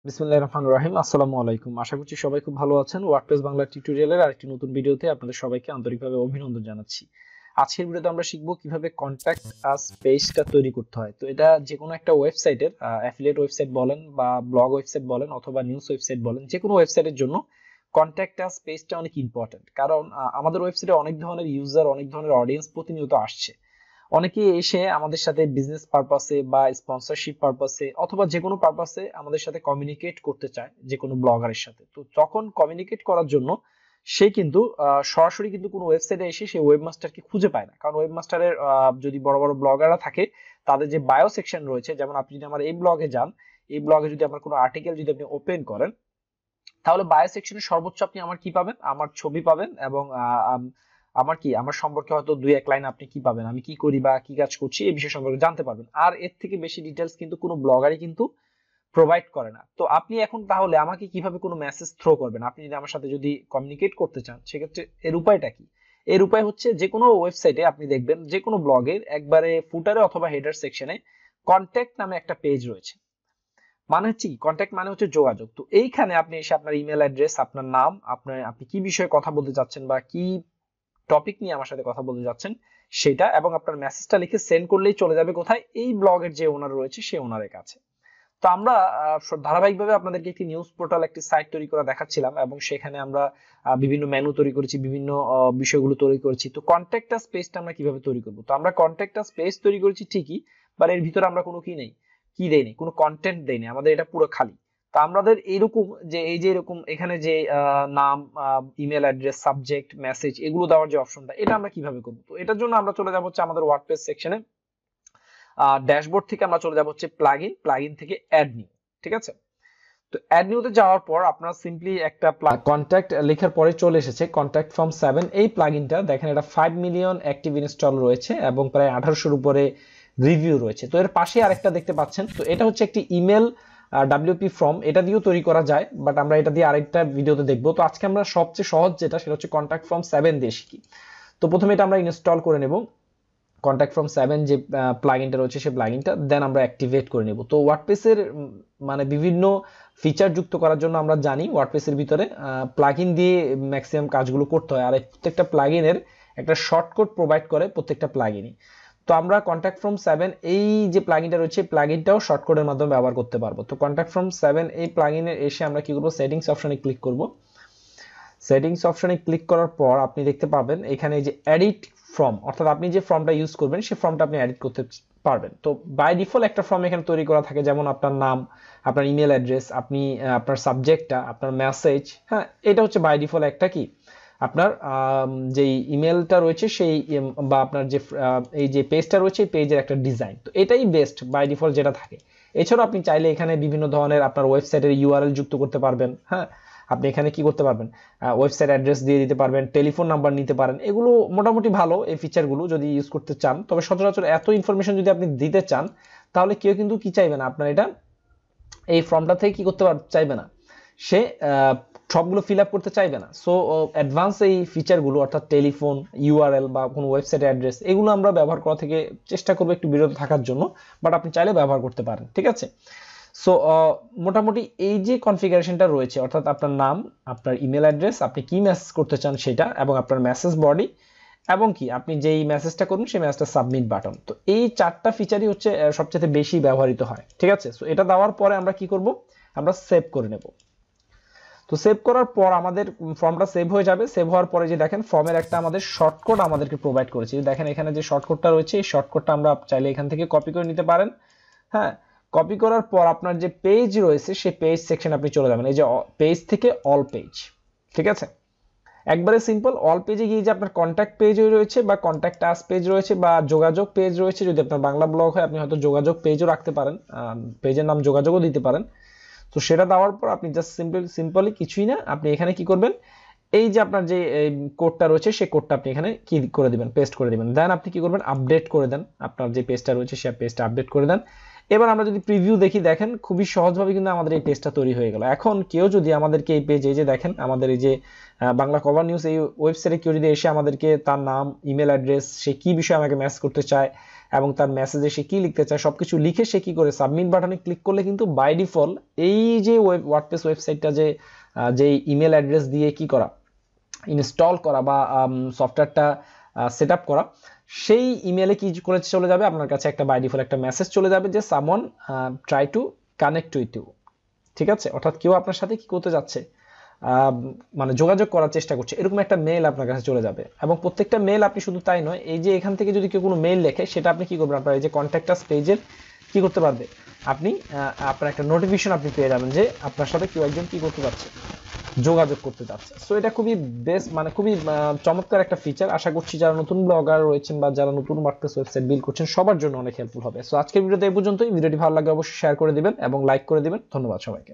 বিসমিল্লাহির রহমানির রহিম। আসসালামু আলাইকুম। আশা করছি সবাই খুব ভালো আছেন। ওয়ার্ডপ্রেস বাংলা টিউটোরিয়ালের আরেকটি নতুন ভিডিওতে আপনাদের সবাইকে আন্তরিকভাবে অভিনন্দন জানাচ্ছি। আজকের ভিডিওতে আমরা শিখব কিভাবে কন্টাক্ট আস পেজটা তৈরি করতে হয়। তো এটা যে কোনো একটা ওয়েবসাইটের অ্যাফিলিয়েট ওয়েবসাইট বলেন বা ব্লগ ওয়েবসাইট বলেন অথবা নিউজ ওয়েবসাইট বলেন, যে কোনো ওয়েবসাইটের জন্য কন্টাক্ট আস পেজটা অনেক ইম্পর্টেন্ট। কারণ আমাদের ওয়েবসাইটে অনেক ধরনের ইউজার, অনেক ধরনের অডিয়েন্স প্রতিনিয়ত আসছে। অনেকে এসে আমাদের সাথে বিজনেস পারপাসে বা স্পন্সরশিপ পারপাসে অথবা যে কোনো পারপাসে আমাদের সাথে কমিউনিকেট করতে চায় যে কোনো ব্লগারের সাথে। তো তখন কমিউনিকেট করার জন্য সে কিন্তু সরাসরি কিন্তু কোনো ওয়েবসাইটে এসে সে ওয়েবমাস্টারকে খুঁজে পায় না। কারণ ওয়েবমাস্টারের যদি বড় বড় ব্লগাররা থাকে, তাদের যে বায়ো সেকশন রয়েছে, যেমন আপনি যদি আমার এই ব্লগে যান, এই ব্লগে যদি আমার কোনো আর্টিকেল যদি আপনি ওপেন করেন, তাহলে বায়ো সেকশনে সর্বোচ্চ আপনি আমার কি পাবেন, আমার ছবি পাবেন এবং আমার সম্পর্কে হয়তো দুই এক লাইন আপনি কি পাবেন, আমি কি করি বা কি কাজ করছি এই বিষয় সম্পর্কে জানতে পারবেন। আর এর থেকে বেশি ডিটেলস কিন্তু কোনো ব্লগারই কিন্তু প্রোভাইড করে না। তো আপনি এখন তাহলে আমাকে কিভাবে কোনো মেসেজ থ্রো করবেন, আপনি যদি আমার সাথে যদি কমিউনিকেট করতে চান, সেক্ষেত্রে এর উপায়টা কি? এর উপায় হচ্ছে, যে কোনো ওয়েবসাইটে আপনি দেখবেন যে কোনো ব্লগের একবারে ফুটারে অথবা হেডার সেকশনে কন্ট্যাক্ট নামে একটা পেজ রয়েছে। মানে হচ্ছে কি, কন্ট্যাক্ট মানে হচ্ছে যোগাযোগ। তো এইখানে আপনি এসে আপনার ইমেল অ্যাড্রেস, আপনার নাম, আপনি কি বিষয়ে কথা বলতে চাচ্ছেন বা কি টপিক নিয়ে আমার সাথে কথা বলতে যাচ্ছেন সেটা, এবং আপনার মেসেজটা লিখে সেন্ড করলেই চলে যাবে কোথায়, এই ব্লগের যে ওনার রয়েছে সেই ওনারের কাছে। তো আমরা ধারাবাহিকভাবে আপনাদেরকে একটি নিউজ পোর্টাল, একটি সাইট তৈরি করা দেখাচ্ছিলাম এবং সেখানে আমরা বিভিন্ন মেনু তৈরি করেছি, বিভিন্ন বিষয়গুলো তৈরি করেছি। তো কন্ট্যাক্ট আস পেজটা আমরা কিভাবে তৈরি করব? তো আমরা কন্ট্যাক্ট আস পেজ তৈরি করেছি ঠিকই, বাট এর ভিতরে আমরা কোনো কি নেই, কি দেইনি, কোনো কন্টেন্ট দেইনি, আমাদের এটা পুরো খালি। তো আমাদের এইরকম যে এই যে এরকম এখানে যে নাম, ইমেল অ্যাড্রেস, সাবজেক্ট, মেসেজ এগুলো দেওয়ার যে অপশনটা, এটা আমরা কিভাবে করব? তো এটার জন্য আমরা চলে যাব হচ্ছে আমাদের ওয়ার্ডপ্রেস সেকশনে। ড্যাশবোর্ড থেকে আমরা চলে যাব হচ্ছে প্লাগইন, প্লাগইন থেকে অ্যাড নিউ। ঠিক আছে? তো অ্যাড নিউতে যাওয়ার পর আপনারা সিম্পলি একটা কন্ট্যাক্ট লেখার পরে চলে এসেছে কন্ট্যাক্ট ফ্রম 7। এই প্লাগইনটা দেখেন, এটা 5 মিলিয়ন অ্যাক্টিভ ইনস্টল রয়েছে এবং প্রায় 1800-র উপরে রিভিউ রয়েছে। তো এর পাশে আরেকটা দেখতে পাচ্ছেন, তো এটা হচ্ছে একটি ইমেল ডাব্লিউপি ফর্ম, এটা দিয়েও তৈরি করা যায়, বাট আমরা এটা দিয়ে আরেকটা ভিডিওতে দেখবো। তো আজকে আমরা সবচেয়ে সহজ যেটা, সেটা হচ্ছে কন্ট্যাক্ট ফ্রম 7 দিয়ে শিখি। তো প্রথমে এটা আমরা ইনস্টল করে নেব, কন্ট্যাক্ট ফ্রম 7 যে প্লাগইনটা রয়েছে সেই প্লাগইনটা, দেন আমরা অ্যাক্টিভেট করে নেব। তো ওয়ার্ডপ্রেসের মানে বিভিন্ন ফিচার যুক্ত করার জন্য আমরা জানি ওয়ার্ডপ্রেসের ভিতরে প্লাগইন দিয়ে ম্যাক্সিমাম কাজগুলো করতে হয়, আর প্রত্যেকটা প্লাগইনের একটা শর্টকাট প্রোভাইড করে প্রত্যেকটা প্লাগইনই। তো আমরা কন্ট্যাক্ট ফ্রম 7 এই যে প্লাগইনটা রয়েছে, প্লাগইনটাও শর্টকাটের মাধ্যমে ব্যবহার করতে পারবো। তো কন্ট্যাক্ট ফ্রম 7 এই প্লাগইনে এসে আমরা কি করব, সেটিংস অপশনে ক্লিক করব। সেটিংস অপশনে ক্লিক করার পর আপনি দেখতে পাবেন এখানে যে এডিট ফর্ম, অর্থাৎ আপনি যে ফর্মটা ইউজ করবেন সেই ফর্মটা আপনি এডিট করতে পারবেন। তো বাই ডিফল্ট একটা ফর্ম এখানে তৈরি করা থাকে, যেমন আপনার নাম, আপনার ইমেল অ্যাড্রেস, আপনি আপনার সাবজেক্টটা, আপনার মেসেজ, হ্যাঁ, এটা হচ্ছে বাই ডিফল্ট একটা কি আপনার যে ইমেলটা রয়েছে সেই বা আপনার যে এই যে পেজটা রয়েছে এই পেজের একটা ডিজাইন। তো এটাই বেস্ট বাই ডিফল্ট যেটা থাকে। এছাড়াও আপনি চাইলে এখানে বিভিন্ন ধরনের আপনার ওয়েবসাইটের ইউআরএল যুক্ত করতে পারবেন। হ্যাঁ, আপনি এখানে কি করতে পারবেন, ওয়েবসাইট অ্যাড্রেস দিয়ে দিতে পারবেন, টেলিফোন নাম্বার নিতে পারেন। এগুলো মোটামুটি ভালো এই ফিচারগুলো যদি ইউজ করতে চান। তবে সচরাচর এত ইনফরমেশন যদি আপনি দিতে চান, তাহলে কেউ কিন্তু কি চাইবে না, আপনার এটা এই ফর্মটা থেকে কি করতে চাইবে না, সে সবগুলো ফিল আপ করতে চাইবে না। সো অ্যাডভান্স এই ফিচারগুলো, অর্থাৎ টেলিফোন, ইউআরএল বা কোনো ওয়েবসাইট অ্যাড্রেস, এগুলো আমরা ব্যবহার করা থেকে চেষ্টা করবো একটু বিরত থাকার জন্য, বাট আপনি চাইলে ব্যবহার করতে পারেন। ঠিক আছে? সো মোটামুটি এই যে কনফিগারেশনটা রয়েছে, অর্থাৎ আপনার নাম, আপনার ইমেল অ্যাড্রেস, আপনি কি মেসেজ করতে চান সেটা, এবং আপনার মেসেজ বডি, এবং কি আপনি যেই মেসেজটা করুন সেই মেসেজটা সাবমিট বাটন। তো এই চারটা ফিচারই হচ্ছে সবচেয়ে বেশি ব্যবহৃত হয়। ঠিক আছে? সো এটা দেওয়ার পরে আমরা কি করব, আমরা সেভ করে নেব। তো সেভ করার পর আমাদের ফর্মটা সেভ হয়ে যাবে। সেভ হওয়ার পরে যে দেখেন ফর্মের একটা আমাদের শর্টকাট আমাদেরকে প্রোভাইড করেছে, দেখেন এখানে যে শর্টকাটটা রয়েছে এই শর্টকাটটা আমরা চাইলে এখান থেকে কপি করে নিতে পারেন। হ্যাঁ, কপি করার পর আপনার যে পেজ রয়েছে সেই পেজ সেকশন আপনি চলে যাবেন, এই যে পেজ থেকে অল পেজ। ঠিক আছে? একবারে সিম্পল, অল পেজে গিয়ে যে আপনার কন্ট্যাক্ট পেজ রয়েছে বা কন্ট্যাক্ট আস পেজ রয়েছে বা যোগাযোগ পেজ রয়েছে, যদি আপনার বাংলা ব্লগ হয় আপনি হয়তো যোগাযোগ পেজও রাখতে পারেন, পেজের নাম যোগাযোগও দিতে পারেন। তো সেটা দেওয়ার পর আপনি জাস্ট সিম্পলি কিছুই না, আপনি এখানে কি করবেন, এই যে আপনার যে কোডটা রয়েছে সেই কোডটা আপনি এখানে কি করে দিবেন, পেস্ট করে দিবেন। দেন আপনি কি করবেন, আপডেট করে দেন, আপনার যে পেজটা রয়েছে সেই পেজটা আপডেট করে দেন। এবার আমরা যদি প্রিভিউ দেখি, দেখেন খুবই সহজভাবে কিন্তু আমাদের এই পেজটা তৈরি হয়ে গেল। এখন কেউ যদি আমাদেরকে এই পেজে, যে দেখেন আমাদের এই যে বাংলা কভার নিউজ এই ওয়েবসাইটে কেউ যদি এসে আমাদেরকে তার নাম, ইমেল অ্যাড্রেস, সে কি বিষয়ে আমাকে মেসেজ করতে চায়, এবং তার মেসেজে সে কি লিখতে চায় সবকিছু লিখে সে কি করে সাবমিট বাটনে ক্লিক করলে কিন্তু বাই ডিফল্ট এই যে ওয়ার্ডপ্রেস ওয়েবসাইটটা যে ইমেল অ্যাড্রেস দিয়ে কি করা ইনস্টল করা বা সফটওয়্যারটা সেট আপ করা, সেই ইমেলে কি করে চলে যাবে আপনার কাছে একটা বাই ডিফল্ট একটা মেসেজ চলে যাবে যে someone try to connect with you. ঠিক আছে, অর্থাৎ কেউ আপনার সাথে কি করতে যাচ্ছে, মানে যোগাযোগ করার চেষ্টা করছে, এরকম একটা মেইল আপনার কাছে চলে যাবে। এবং প্রত্যেকটা মেইল আপনি শুধু তাই নয়, এই যে এখান থেকে যদি কেউ কোনো মেইল লেখে সেটা আপনি কি করবেন, আপনার এই যে কন্ট্যাক্ট আস পেজের কি করতে পারবে, আপনি আপনার একটা নোটিফিকেশন আপনি পেয়ে যাবেন যে আপনার সাথে কেউ একজন কি করতে যাচ্ছে, যোগাযোগ করতে যাচ্ছে। সো এটা খুবই বেস্ট, মানে খুবই চমৎকার একটা ফিচার। আশা করছি যারা নতুন ব্লগার রয়েছেন বা যারা নতুন ওয়ার্ডপ্রেস ওয়েবসাইট বিল্ড করছেন সবার জন্য অনেক হেল্পফুল হবে। সো আজকের ভিডিওতে এই পর্যন্তই। ভিডিওটি ভালো লাগলে অবশ্যই শেয়ার করে দিবেন এবং লাইক করে দিবেন। ধন্যবাদ সবাইকে।